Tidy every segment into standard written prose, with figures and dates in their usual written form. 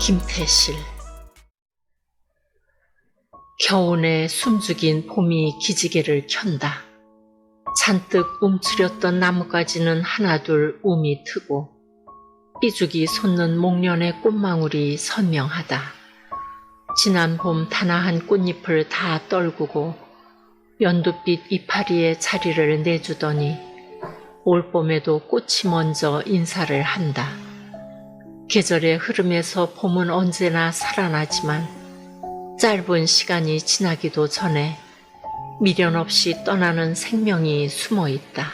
김태실. 겨우내 숨죽인 봄이 기지개를 켠다. 잔뜩 움츠렸던 나뭇가지는 하나둘 움이 트고 삐죽이 솟는 목련의 꽃망울이 선명하다. 지난 봄 다나한 꽃잎을 다 떨구고 연두빛 이파리에 자리를 내주더니 올봄에도 꽃이 먼저 인사를 한다. 계절의 흐름에서 봄은 언제나 살아나지만 짧은 시간이 지나기도 전에 미련 없이 떠나는 생명이 숨어 있다.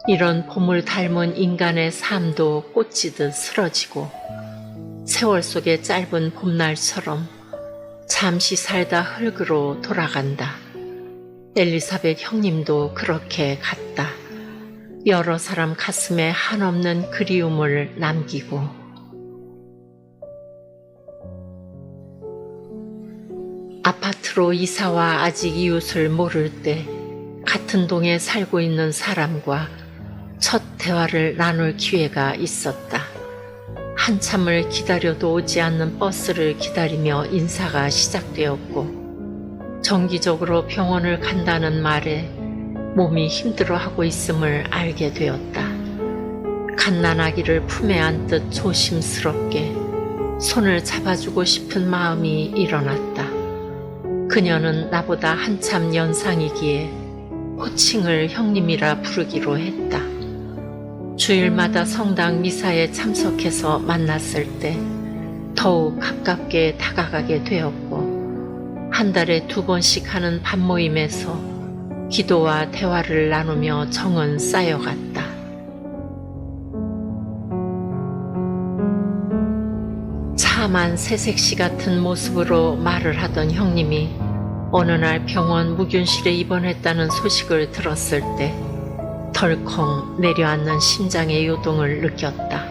이런 봄을 닮은 인간의 삶도 꽃지듯 쓰러지고 세월 속의 짧은 봄날처럼 잠시 살다 흙으로 돌아간다. 엘리사벳 형님도 그렇게 갔다. 여러 사람 가슴에 한없는 그리움을 남기고. 아파트로 이사와 아직 이웃을 모를 때 같은 동에 살고 있는 사람과 첫 대화를 나눌 기회가 있었다. 한참을 기다려도 오지 않는 버스를 기다리며 인사가 시작되었고 정기적으로 병원을 간다는 말에 몸이 힘들어하고 있음을 알게 되었다. 갓난아기를 품에 안듯 조심스럽게 손을 잡아주고 싶은 마음이 일어났다. 그녀는 나보다 한참 연상이기에 호칭을 형님이라 부르기로 했다. 주일마다 성당 미사에 참석해서 만났을 때 더욱 가깝게 다가가게 되었고 한 달에 2번씩 하는 밤모임에서 기도와 대화를 나누며 정은 쌓여갔다. 참한 새색시 같은 모습으로 말을 하던 형님이 어느 날 병원 무균실에 입원했다는 소식을 들었을 때 덜컹 내려앉는 심장의 요동을 느꼈다.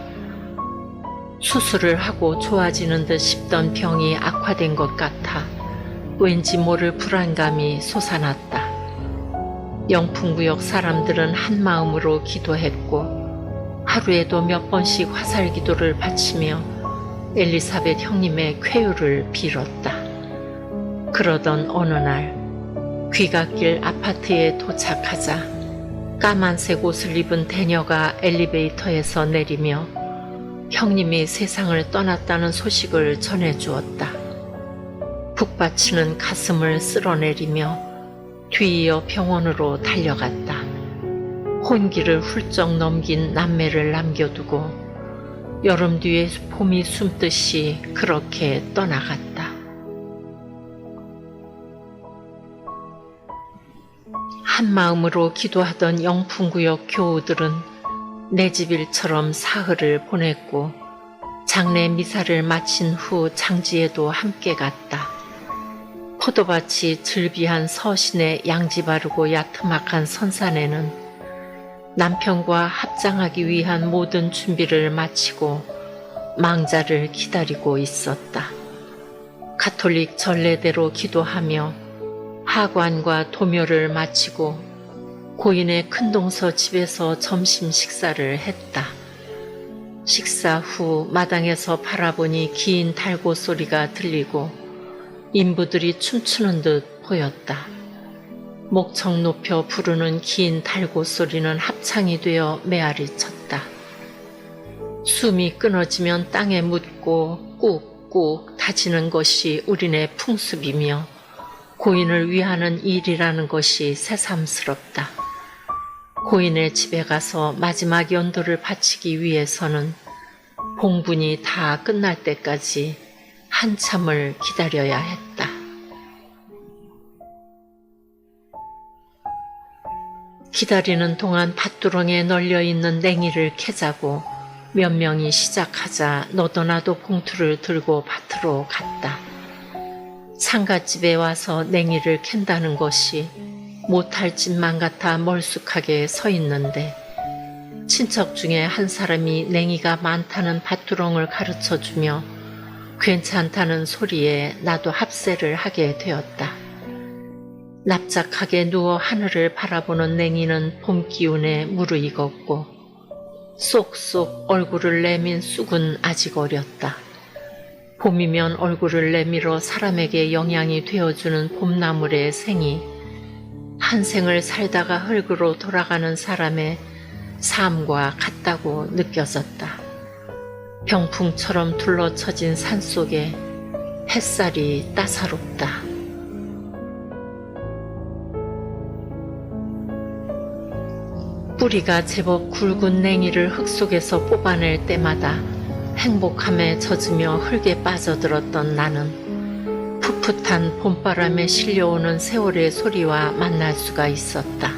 수술을 하고 좋아지는 듯 싶던 병이 악화된 것 같아 왠지 모를 불안감이 솟아났다. 영풍구역 사람들은 한마음으로 기도했고 하루에도 몇 번씩 화살기도를 바치며 엘리사벳 형님의 쾌유를 빌었다. 그러던 어느 날 귀갓길 아파트에 도착하자 까만색 옷을 입은 대녀가 엘리베이터에서 내리며 형님이 세상을 떠났다는 소식을 전해주었다. 북받치는 가슴을 쓸어내리며 뒤이어 병원으로 달려갔다. 혼기를 훌쩍 넘긴 남매를 남겨두고 여름 뒤에 봄이 숨듯이 그렇게 떠나갔다. 한마음으로 기도하던 영풍구역 교우들은 내 집 일처럼 사흘을 보냈고 장례 미사를 마친 후 장지에도 함께 갔다. 포도밭이 즐비한 서신에 양지 바르고 야트막한 선산에는 남편과 합장하기 위한 모든 준비를 마치고 망자를 기다리고 있었다. 가톨릭 전례대로 기도하며 하관과 도묘를 마치고 고인의 큰동서 집에서 점심 식사를 했다. 식사 후 마당에서 바라보니 긴 달고 소리가 들리고 인부들이 춤추는 듯 보였다. 목청 높여 부르는 긴 달고 소리는 합창이 되어 메아리 쳤다. 숨이 끊어지면 땅에 묻고 꾹꾹 다지는 것이 우리네 풍습이며 고인을 위하는 일이라는 것이 새삼스럽다. 고인의 집에 가서 마지막 연도를 바치기 위해서는 봉분이 다 끝날 때까지 한참을 기다려야 했다. 기다리는 동안 밭두렁에 널려있는 냉이를 캐자고 몇 명이 시작하자 너도 나도 봉투를 들고 밭으로 갔다. 상갓집에 와서 냉이를 캔다는 것이 못할 짓만 같아 멀쑥하게 서 있는데 친척 중에 한 사람이 냉이가 많다는 밭두렁을 가르쳐주며 괜찮다는 소리에 나도 합세를 하게 되었다. 납작하게 누워 하늘을 바라보는 냉이는 봄 기운에 무르익었고 쏙쏙 얼굴을 내민 쑥은 아직 어렸다. 봄이면 얼굴을 내밀어 사람에게 영양이 되어주는 봄나물의 생이 한 생을 살다가 흙으로 돌아가는 사람의 삶과 같다고 느껴졌다. 병풍처럼 둘러쳐진 산속에 햇살이 따사롭다. 뿌리가 제법 굵은 냉이를 흙 속에서 뽑아낼 때마다 행복함에 젖으며 흙에 빠져들었던 나는 풋풋한 봄바람에 실려오는 세월의 소리와 만날 수가 있었다.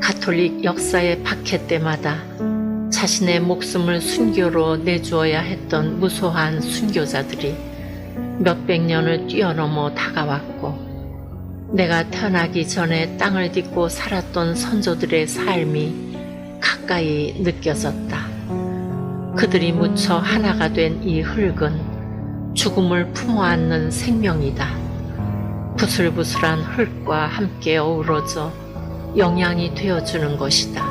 가톨릭 역사의 박해 때마다 자신의 목숨을 순교로 내주어야 했던 무소한 순교자들이 몇백 년을 뛰어넘어 다가왔고, 내가 태어나기 전에 땅을 딛고 살았던 선조들의 삶이 가까이 느껴졌다. 그들이 묻혀 하나가 된 이 흙은 죽음을 품어안는 생명이다. 부슬부슬한 흙과 함께 어우러져 영양이 되어주는 것이다.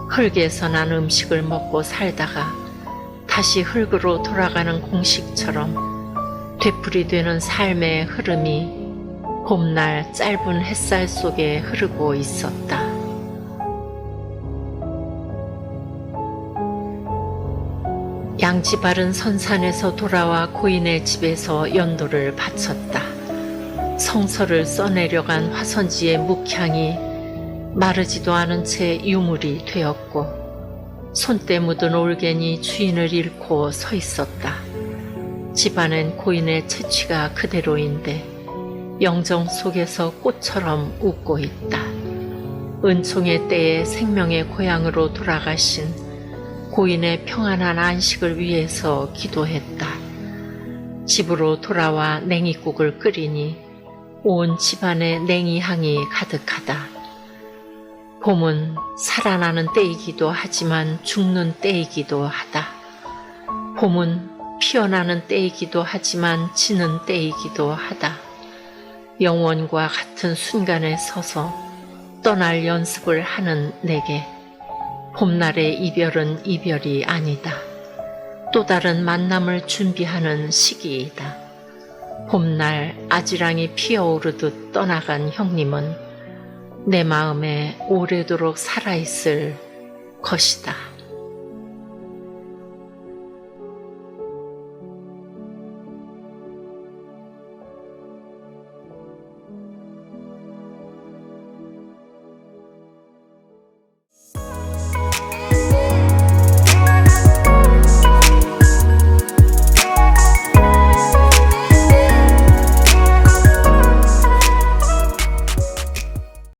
흙에서 난 음식을 먹고 살다가 다시 흙으로 돌아가는 공식처럼 되풀이되는 삶의 흐름이 봄날 짧은 햇살 속에 흐르고 있었다. 양지 바른 선산에서 돌아와 고인의 집에서 연도를 바쳤다. 성서를 써내려간 화선지의 묵향이 마르지도 않은 채 유물이 되었고, 손때 묻은 올갱이 주인을 잃고 서 있었다. 집안엔 고인의 채취가 그대로인데 영정 속에서 꽃처럼 웃고 있다. 은총의 때에 생명의 고향으로 돌아가신 고인의 평안한 안식을 위해서 기도했다. 집으로 돌아와 냉이국을 끓이니 온 집안에 냉이향이 가득하다. 봄은 살아나는 때이기도 하지만 죽는 때이기도 하다. 봄은 피어나는 때이기도 하지만 지는 때이기도 하다. 영원과 같은 순간에 서서 떠날 연습을 하는 내게 봄날의 이별은 이별이 아니다. 또 다른 만남을 준비하는 시기이다. 봄날 아지랑이 피어오르듯 떠나간 형님은 내 마음에 오래도록 살아있을 것이다.